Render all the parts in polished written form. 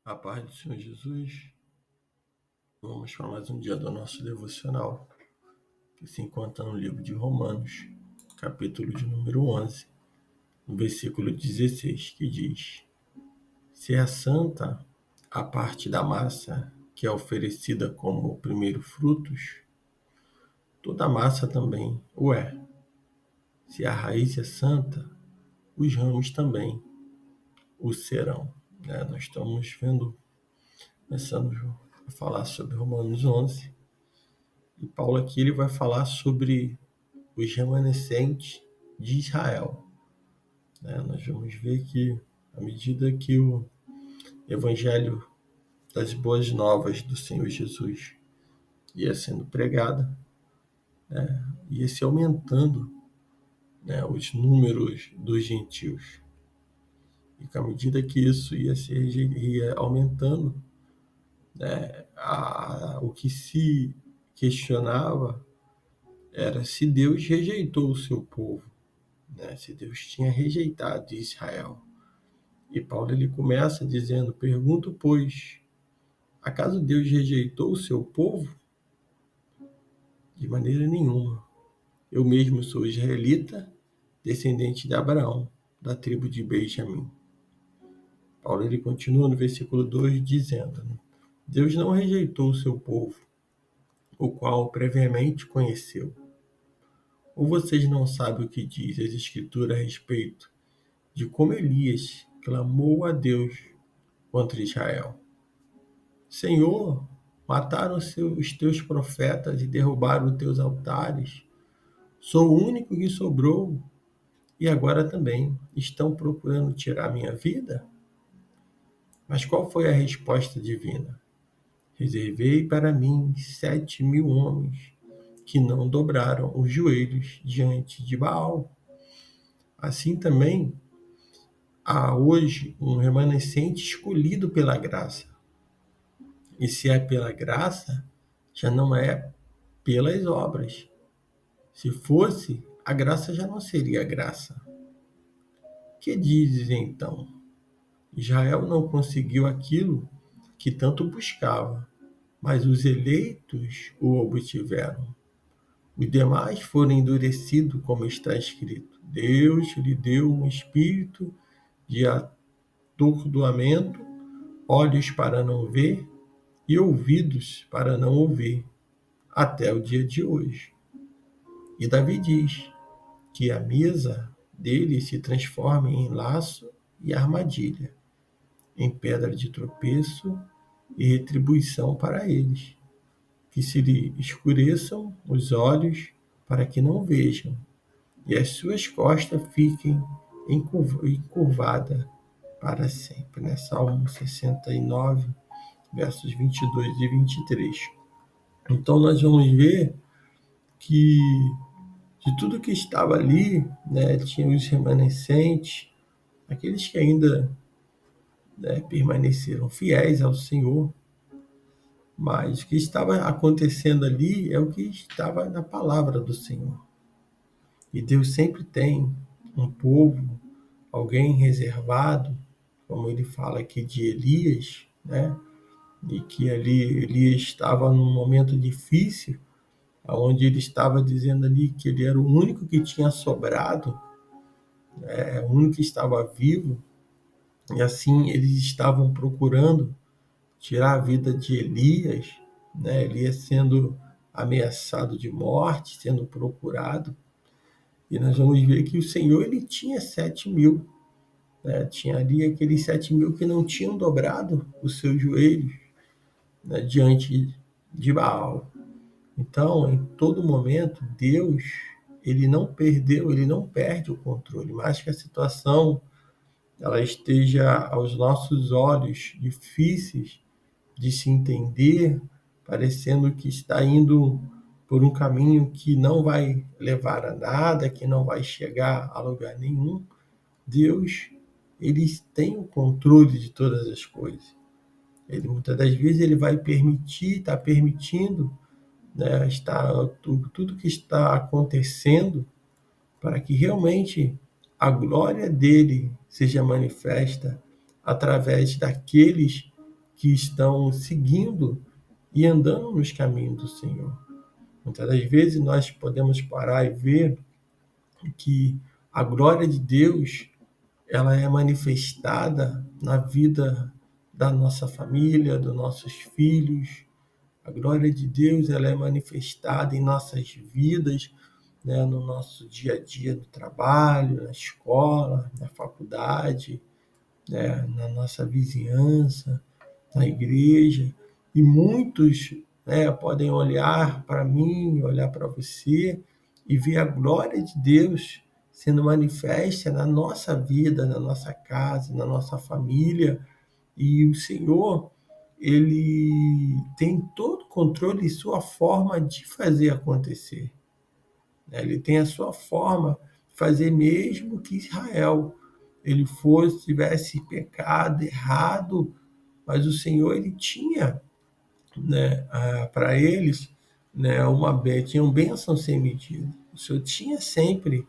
A paz do Senhor Jesus, vamos para mais um dia do nosso devocional, que se encontra no livro de Romanos, capítulo de número 11, no versículo 16, que diz: Se é santa a parte da massa que é oferecida como primeiro frutos, toda a massa também o é. Se a raiz é santa, os ramos também o serão. Nós estamos começando a falar sobre Romanos 11, e Paulo aqui ele vai falar sobre os remanescentes de Israel. Nós vamos ver que, à medida que o evangelho das boas novas do Senhor Jesus ia sendo pregado, ia se aumentando, os números dos gentios. E que à medida que isso ia aumentando, o que se questionava era se Deus rejeitou o seu povo, se Deus tinha rejeitado Israel. E Paulo ele começa dizendo: pergunto, pois, acaso Deus rejeitou o seu povo? De maneira nenhuma. Eu mesmo sou israelita, descendente de Abraão, da tribo de Benjamim. Paulo ele continua no versículo 2 dizendo: Deus não rejeitou o seu povo, o qual previamente conheceu. Ou vocês não sabem o que diz as Escrituras a respeito de como Elias clamou a Deus contra Israel? Senhor, mataram os teus profetas e derrubaram os teus altares. Sou o único que sobrou e agora também estão procurando tirar minha vida? Mas qual foi a resposta divina? Reservei para mim 7.000 homens que não dobraram os joelhos diante de Baal. Assim também há hoje um remanescente escolhido pela graça. E se é pela graça, já não é pelas obras. Se fosse, a graça já não seria graça. Que dizes então? Israel não conseguiu aquilo que tanto buscava, mas os eleitos o obtiveram. Os demais foram endurecidos, como está escrito. Deus lhe deu um espírito de atordoamento, olhos para não ver e ouvidos para não ouvir, até o dia de hoje. E Davi diz que a mesa dele se transforma em laço e armadilha, em pedra de tropeço e retribuição para eles, que se lhe escureçam os olhos para que não vejam, e as suas costas fiquem encurvadas para sempre. Salmo 69, versos 22 e 23. Então nós vamos ver que de tudo que estava ali, tinha os remanescentes, aqueles que ainda permaneceram fiéis ao Senhor, mas o que estava acontecendo ali é o que estava na palavra do Senhor. E Deus sempre tem um povo, alguém reservado, como ele fala aqui de Elias, e que ali Elias estava num momento difícil, onde ele estava dizendo ali que ele era o único que tinha sobrado, o único que estava vivo, e assim eles estavam procurando tirar a vida de Elias, Elias sendo ameaçado de morte, sendo procurado, e nós vamos ver que o Senhor ele tinha 7.000, tinha ali aqueles 7.000 que não tinham dobrado os seus joelhos, diante de Baal. Então, em todo momento, Deus ele não perde o controle, mas que a situação ela esteja aos nossos olhos difíceis de se entender, parecendo que está indo por um caminho que não vai levar a nada, que não vai chegar a lugar nenhum. Deus, ele tem o controle de todas as coisas. Ele muitas das vezes ele vai está permitindo, tudo que está acontecendo para que realmente a glória dele seja manifesta através daqueles que estão seguindo e andando nos caminhos do Senhor. Muitas das vezes nós podemos parar e ver que a glória de Deus ela é manifestada na vida da nossa família, dos nossos filhos. A glória de Deus ela é manifestada em nossas vidas, né, no nosso dia a dia do trabalho, na escola, na faculdade, né, na nossa vizinhança, na igreja. E muitos, né, podem olhar para mim, olhar para você e ver a glória de Deus sendo manifesta na nossa vida, na nossa casa, na nossa família. E o Senhor, ele tem todo o controle e sua forma de fazer acontecer, né? Ele tem a sua forma de fazer, mesmo que Israel ele tivesse pecado, errado, mas o Senhor ele tinha, né, para eles, né, tinham bênção sem medida. O Senhor tinha sempre,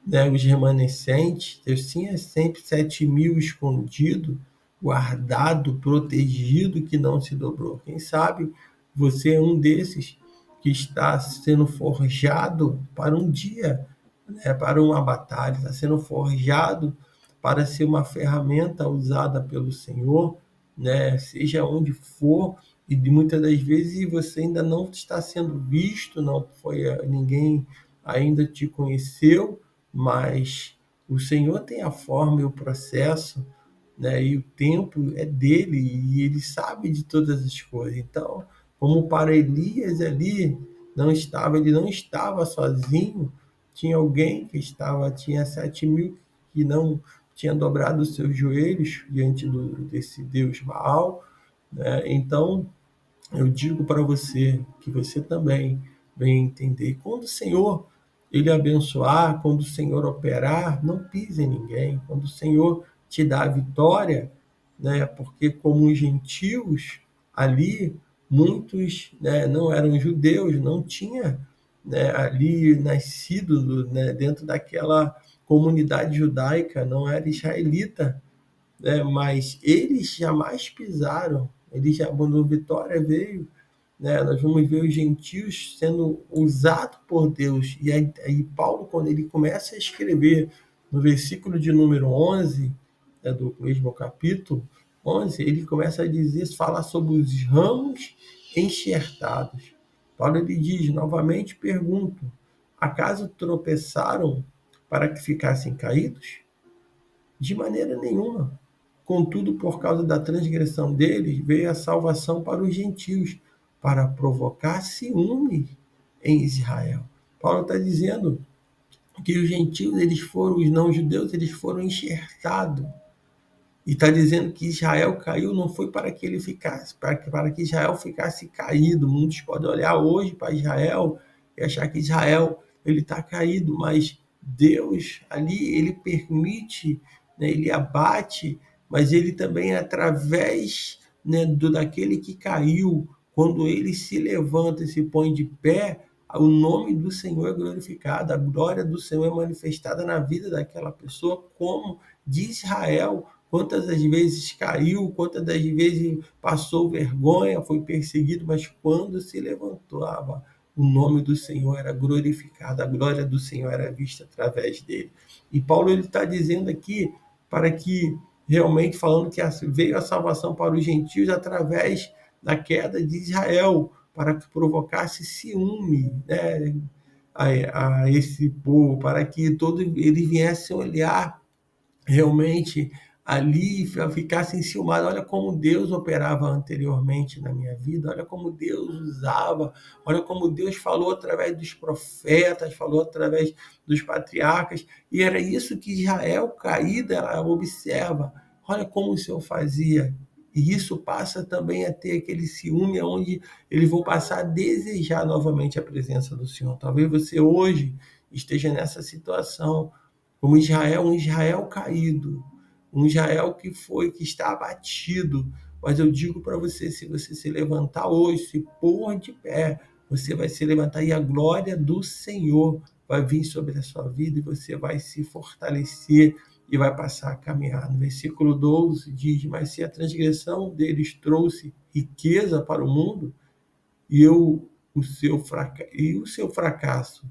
né, os remanescentes, Deus tinha sempre 7.000 escondido, guardado, protegido, que não se dobrou. Quem sabe você é um desses que está sendo forjado para um dia, né, para uma batalha, está sendo forjado para ser uma ferramenta usada pelo Senhor, né, seja onde for, e muitas das vezes você ainda não está sendo visto, não foi ninguém ainda te conheceu, mas o Senhor tem a forma e o processo, né? E o tempo é dele e ele sabe de todas as coisas. Então, como para Elias ali ele não estava sozinho, tinha alguém que tinha 7.000 que não tinha dobrado os seus joelhos diante desse Deus Baal, né? Então, eu digo para você que você também venha entender. Quando o Senhor ele abençoar, quando o Senhor operar, não pise em ninguém. Quando o Senhor te dá a vitória, né? Porque como os gentios ali, muitos, né, não eram judeus, não tinha, né, ali nascido, né, dentro daquela comunidade judaica, não era israelita, né, mas eles jamais pisaram, quando a vitória veio, né, nós vamos ver os gentios sendo usados por Deus. E aí Paulo, quando ele começa a escrever no versículo de número 11, né, do mesmo capítulo 11, ele começa a falar sobre os ramos enxertados. Paulo ele diz, novamente pergunto, acaso tropeçaram para que ficassem caídos? De maneira nenhuma. Contudo, por causa da transgressão deles, veio a salvação para os gentios, para provocar ciúme em Israel. Paulo está dizendo que os gentios, os não-judeus, eles foram enxertados. E está dizendo que Israel caiu não foi para que ele ficasse, para que Israel ficasse caído. Muitos podem olhar hoje para Israel e achar que Israel ele está caído, mas Deus ali ele permite, né, ele abate, mas ele também através, né, daquele que caiu, quando ele se levanta e se põe de pé, o nome do Senhor é glorificado, a glória do Senhor é manifestada na vida daquela pessoa, como de Israel. Quantas das vezes caiu, quantas das vezes passou vergonha, foi perseguido, mas quando se levantava, o nome do Senhor era glorificado, a glória do Senhor era vista através dele. E Paulo ele está dizendo aqui para que realmente falando que veio a salvação para os gentios através da queda de Israel, para que provocasse ciúme, né, a esse povo, para que todos eles viessem olhar realmente ali, ficasse enciumado. Olha como Deus operava anteriormente na minha vida, olha como Deus usava, olha como Deus falou através dos profetas, falou através dos patriarcas, e era isso que Israel caída, ela observa, olha como o Senhor fazia. E isso passa também a ter aquele ciúme, onde eles vão passar a desejar novamente a presença do Senhor. Talvez você hoje esteja nessa situação, como Israel, um Israel caído, um Israel que está abatido. Mas eu digo para você, se você se levantar hoje, se pôr de pé, você vai se levantar e a glória do Senhor vai vir sobre a sua vida e você vai se fortalecer e vai passar a caminhar. No versículo 12 diz: mas se a transgressão deles trouxe riqueza para o mundo, e o seu fracasso,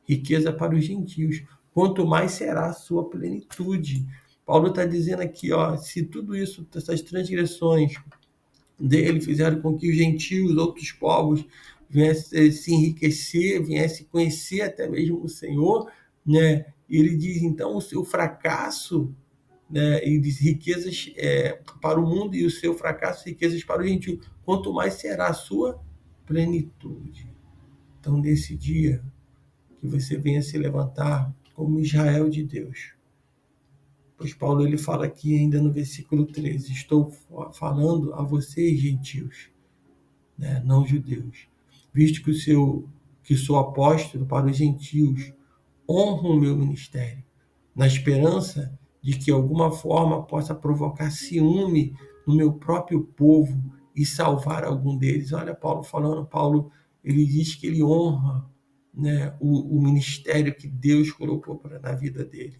riqueza para os gentios, quanto mais será a sua plenitude. Paulo está dizendo aqui, se tudo isso, essas transgressões dele fizeram com que os gentios, outros povos, viessem se enriquecer, viessem conhecer até mesmo o Senhor, né? Ele diz, então, o seu fracasso, né, e diz riquezas para o mundo, e o seu fracasso, riquezas para o gentio, quanto mais será a sua plenitude. Então, nesse dia, que você venha se levantar como Israel de Deus. Pois Paulo ele fala aqui ainda no versículo 13, estou falando a vocês, gentios, né, não judeus, visto que sou apóstolo para os gentios, honro o meu ministério, na esperança de que de alguma forma possa provocar ciúme no meu próprio povo e salvar algum deles. Olha Paulo falando, ele diz que ele honra, né, o ministério que Deus colocou na vida dele.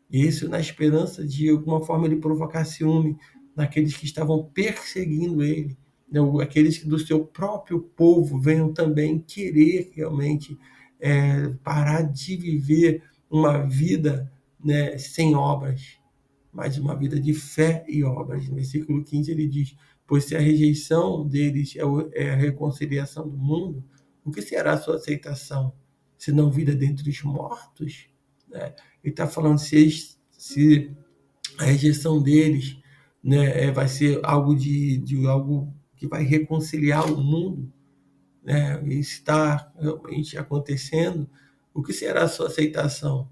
E isso na esperança de alguma forma ele provocar ciúme naqueles que estavam perseguindo ele, né, aqueles que do seu próprio povo venham também querer realmente parar de viver uma vida, né, sem obras, mas uma vida de fé e obras. No versículo 15 ele diz, pois se a rejeição deles é a reconciliação do mundo, o que será a sua aceitação, se não vida dentre os mortos? Né? Ele está falando se a rejeição deles, né, vai ser algo de algo que vai reconciliar o mundo, né? Isso está realmente acontecendo. O que será a sua aceitação,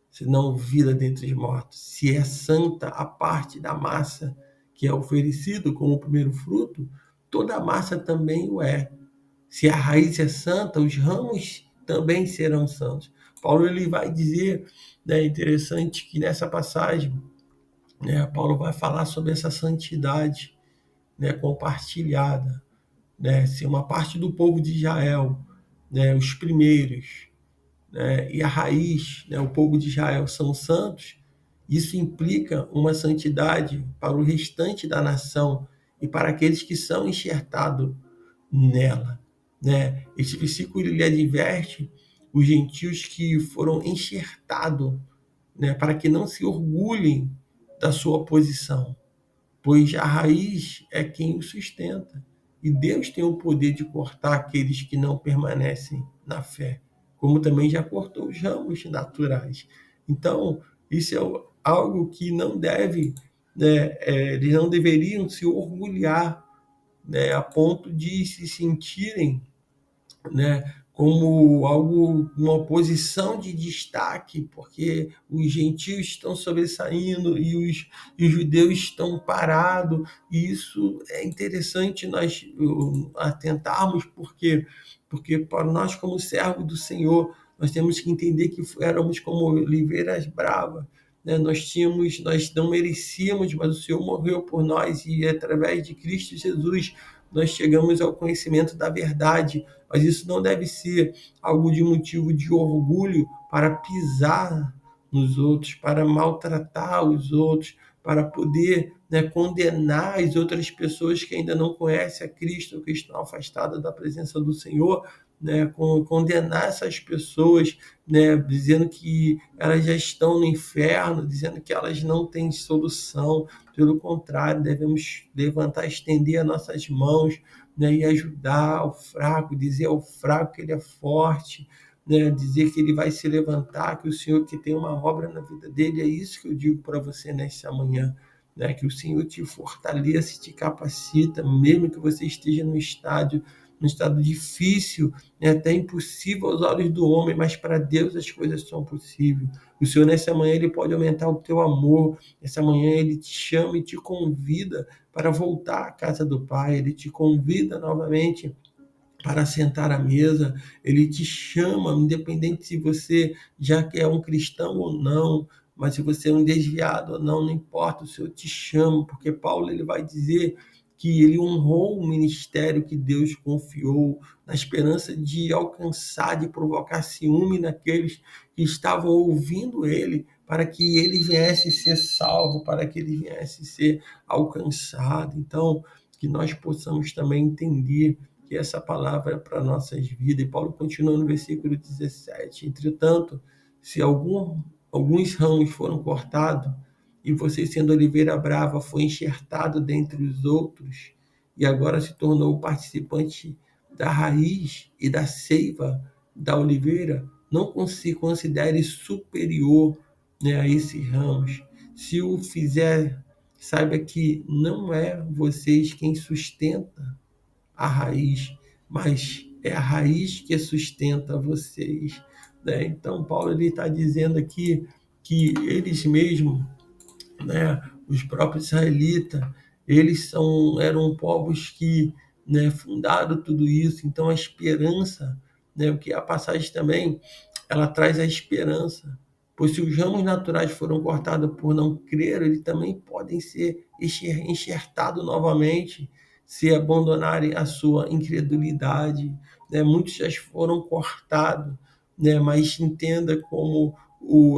se não vida dentre os mortos? Se é santa a parte da massa que é oferecido como o primeiro fruto, toda a massa também o é. Se a raiz é santa, os ramos também serão santos. Paulo ele vai dizer, né, interessante que nessa passagem, né, Paulo vai falar sobre essa santidade, né, compartilhada, né, se uma parte do povo de Israel, né, os primeiros, né, e a raiz, né, o povo de Israel são santos, isso implica uma santidade para o restante da nação e para aqueles que são enxertados nela, né? Esse versículo ele adverte os gentios que foram enxertados, né, para que não se orgulhem da sua posição, pois a raiz é quem o sustenta. E Deus tem o poder de cortar aqueles que não permanecem na fé, como também já cortou os ramos naturais. Então, isso é algo que não deve, né, eles não deveriam se orgulhar, né, a ponto de se sentirem, né, como algo, uma posição de destaque, porque os gentios estão sobressaindo e os judeus estão parados, e isso é interessante nós atentarmos, porque para nós, como servos do Senhor, nós temos que entender que éramos como oliveiras bravas, né? Nós não merecíamos, mas o Senhor morreu por nós, e através de Cristo Jesus nós chegamos ao conhecimento da verdade. Mas isso não deve ser algo de motivo de orgulho para pisar nos outros, para maltratar os outros, para poder, né, condenar as outras pessoas que ainda não conhecem a Cristo, ou que estão afastadas da presença do Senhor, né, condenar essas pessoas, né, dizendo que elas já estão no inferno, dizendo que elas não têm solução. Pelo contrário, devemos levantar, estender as nossas mãos, né, e ajudar o fraco, dizer ao fraco que ele é forte, né, dizer que ele vai se levantar, que o Senhor que tem uma obra na vida dele. É isso que eu digo para você nessa manhã, né, que o Senhor te fortaleça, te capacita, mesmo que você esteja num estado difícil, né, até impossível aos olhos do homem, mas para Deus as coisas são possíveis. O Senhor nessa manhã ele pode aumentar o teu amor, essa manhã ele te chama e te convida para voltar à casa do Pai, ele te convida novamente para sentar à mesa, ele te chama, independente se você já é um cristão ou não, mas se você é um desviado ou não, não importa, o Senhor te chama, porque Paulo ele vai dizer que ele honrou o ministério que Deus confiou, na esperança de alcançar, de provocar ciúme naqueles que estavam ouvindo ele, para que ele viesse ser salvo, para que ele viesse ser alcançado. Então, que nós possamos também entender que essa palavra é para nossas vidas. E Paulo continua no versículo 17: entretanto, se alguns ramos foram cortados, e você, sendo oliveira brava, foi enxertado dentre os outros, e agora se tornou participante da raiz e da seiva da oliveira, não se considere superior, né, a esses ramos. Se o fizer, saiba que não é vocês quem sustenta a raiz, mas é a raiz que sustenta vocês, né? Então, Paulo está dizendo aqui que eles mesmos, né, os próprios israelitas, eram povos que, né, fundaram tudo isso. Então a esperança, né, o que a passagem também, ela traz a esperança, pois se os ramos naturais foram cortados por não crer, eles também podem ser enxertados novamente se abandonarem a sua incredulidade, né? Muitos já foram cortados, né, mas entenda como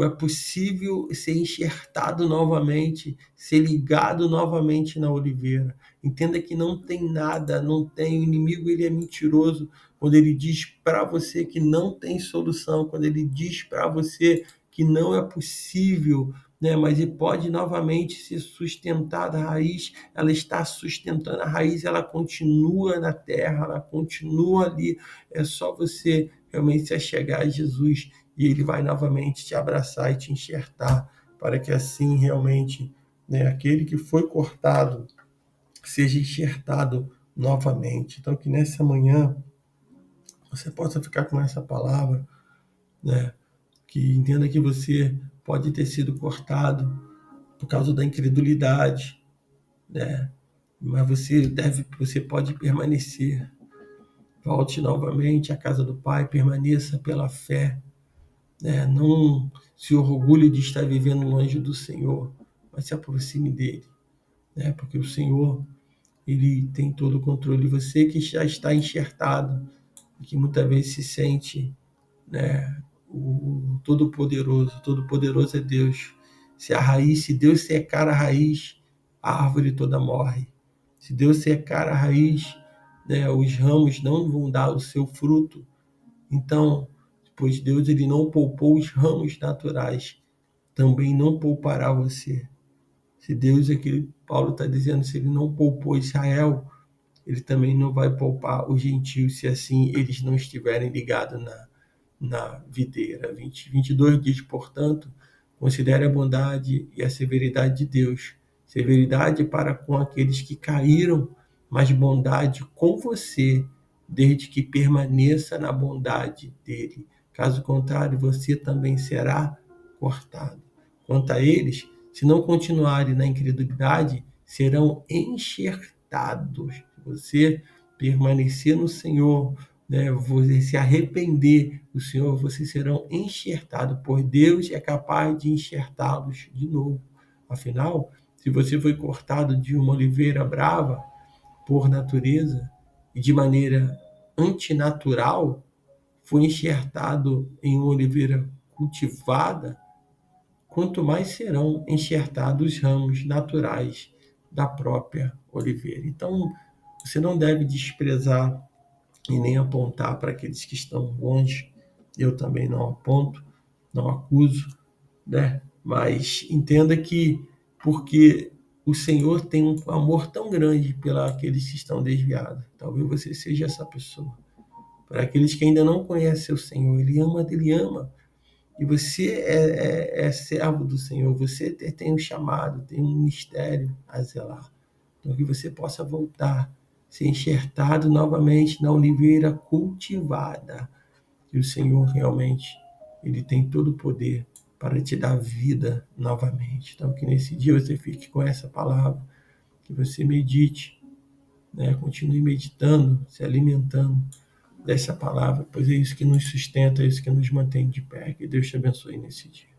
é possível ser enxertado novamente, ser ligado novamente na oliveira. Entenda que não tem nada, não tem, o inimigo, ele é mentiroso quando ele diz para você que não tem solução, quando ele diz para você que não é possível, né? Mas ele pode novamente ser sustentado. A raiz, ela está sustentando a raiz, ela continua na terra, ela continua ali. É só você realmente se achegar a Jesus e ele vai novamente te abraçar e te enxertar, para que assim realmente, né, aquele que foi cortado seja enxertado novamente. Então, que nessa manhã você possa ficar com essa palavra, né, que entenda que você pode ter sido cortado por causa da incredulidade, né, mas você pode permanecer. Volte novamente à casa do Pai, permaneça pela fé, né? Não se orgulhe de estar vivendo longe do Senhor, mas se aproxime dele, né? Porque o Senhor, ele tem todo o controle. Você que já está enxertado e que muitas vezes se sente, né, o Todo-Poderoso é Deus. Se Deus secar a raiz, a árvore toda morre. Se Deus secar a raiz, né, os ramos não vão dar o seu fruto. Então, pois Deus, ele não poupou os ramos naturais, também não poupará você. Se Deus, aquele Paulo está dizendo, se ele não poupou Israel, ele também não vai poupar os gentios, se assim eles não estiverem ligados na videira. 22 diz, portanto, considere a bondade e a severidade de Deus. Severidade para com aqueles que caíram, mas bondade com você, desde que permaneça na bondade dele. Caso contrário, você também será cortado. Quanto a eles, se não continuarem na incredulidade, serão enxertados. Se você permanecer no Senhor, né, você se arrepender do Senhor, vocês serão enxertados, por Deus é capaz de enxertá-los de novo. Afinal, se você foi cortado de uma oliveira brava por natureza e de maneira antinatural, foi enxertado em uma oliveira cultivada, quanto mais serão enxertados os ramos naturais da própria oliveira. Então, você não deve desprezar e nem apontar para aqueles que estão longe. Eu também não aponto, não acuso, né? Mas entenda que, porque o Senhor tem um amor tão grande pelos aqueles que estão desviados. Talvez você seja essa pessoa. Para aqueles que ainda não conhecem o Senhor, Ele ama. E você é servo do Senhor, você tem um chamado, tem um ministério a zelar. Então, que você possa voltar, ser enxertado novamente na oliveira cultivada. Que o Senhor realmente, ele tem todo o poder para te dar vida novamente. Então, que nesse dia você fique com essa palavra, que você medite, né? Continue meditando, se alimentando dessa palavra, pois é isso que nos sustenta, é isso que nos mantém de pé. Que Deus te abençoe nesse dia.